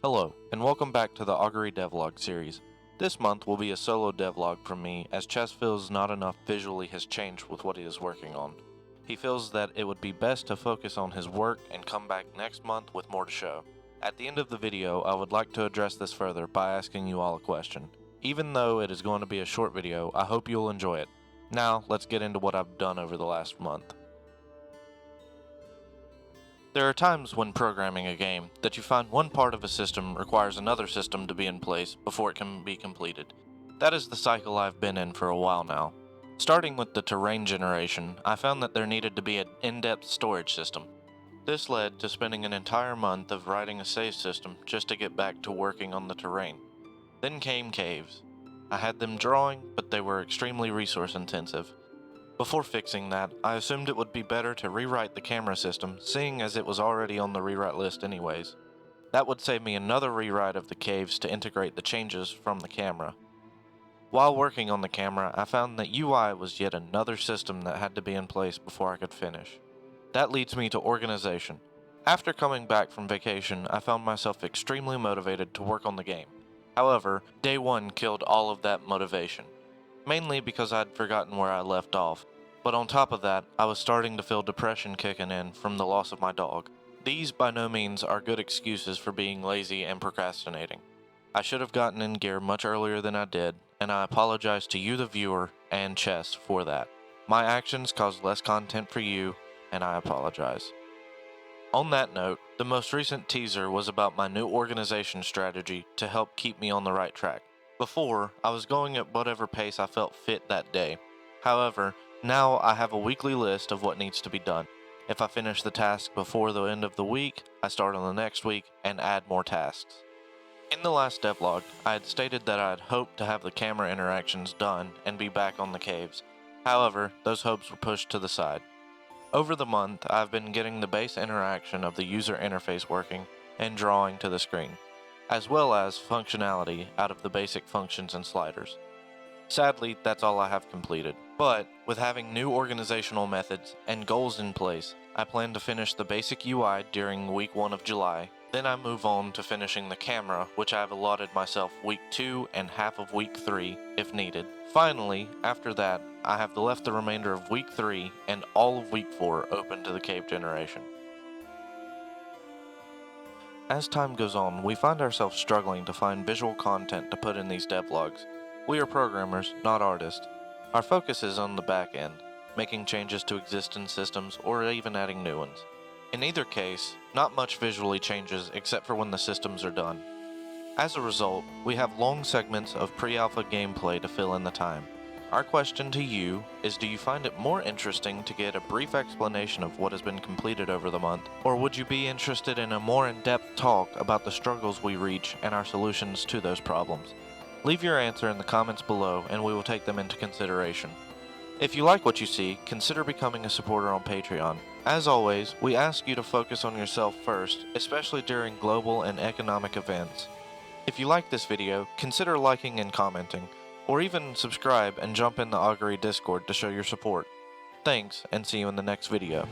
Hello, and welcome back to the Augury Devlog series. This month will be a solo devlog from me, as Chess feels not enough visually has changed with what he is working on. He feels that it would be best to focus on his work and come back next month with more to show. At the end of the video, I would like to address this further by asking you all a question. Even though it is going to be a short video, I hope you'll enjoy it. Now, let's get into what I've done over the last month. There are times when programming a game that you find one part of a system requires another system to be in place before it can be completed. That is the cycle I've been in for a while now. Starting with the terrain generation, I found that there needed to be an in-depth storage system. This led to spending an entire month of writing a save system just to get back to working on the terrain. Then came caves. I had them drawing, but they were extremely resource intensive. Before fixing that, I assumed it would be better to rewrite the camera system, seeing as it was already on the rewrite list anyways. That would save me another rewrite of the caves to integrate the changes from the camera. While working on the camera, I found that UI was yet another system that had to be in place before I could finish. That leads me to organization. After coming back from vacation, I found myself extremely motivated to work on the game. However, day one killed all of that motivation. Mainly because I'd forgotten where I left off, but on top of that, I was starting to feel depression kicking in from the loss of my dog. These by no means are good excuses for being lazy and procrastinating. I should have gotten in gear much earlier than I did, and I apologize to you the viewer and Chess for that. My actions caused less content for you, and I apologize. On that note, the most recent teaser was about my new organization strategy to help keep me on the right track. Before, I was going at whatever pace I felt fit that day. However, now I have a weekly list of what needs to be done. If I finish the task before the end of the week, I start on the next week and add more tasks. In the last devlog, I had stated that I had hoped to have the camera interactions done and be back on the caves. However, those hopes were pushed to the side. Over the month, I've been getting the base interaction of the user interface working and drawing to the screen, as well as functionality out of the basic functions and sliders. Sadly, that's all I have completed. But, with having new organizational methods and goals in place, I plan to finish the basic UI during week 1 of July. Then I move on to finishing the camera, which I have allotted myself week 2 and half of week 3, if needed. Finally, after that, I have left the remainder of week 3 and all of week 4 open to the cave generation. As time goes on, we find ourselves struggling to find visual content to put in these devlogs. We are programmers, not artists. Our focus is on the back end, making changes to existing systems or even adding new ones. In either case, not much visually changes except for when the systems are done. As a result, we have long segments of pre-alpha gameplay to fill in the time. Our question to you is, do you find it more interesting to get a brief explanation of what has been completed over the month, or would you be interested in a more in-depth talk about the struggles we reach and our solutions to those problems? Leave your answer in the comments below and we will take them into consideration. If you like what you see, consider becoming a supporter on Patreon. As always, we ask you to focus on yourself first, especially during global and economic events. If you like this video, consider liking and commenting, or even subscribe and jump in the Augury Discord to show your support. Thanks, and see you in the next video.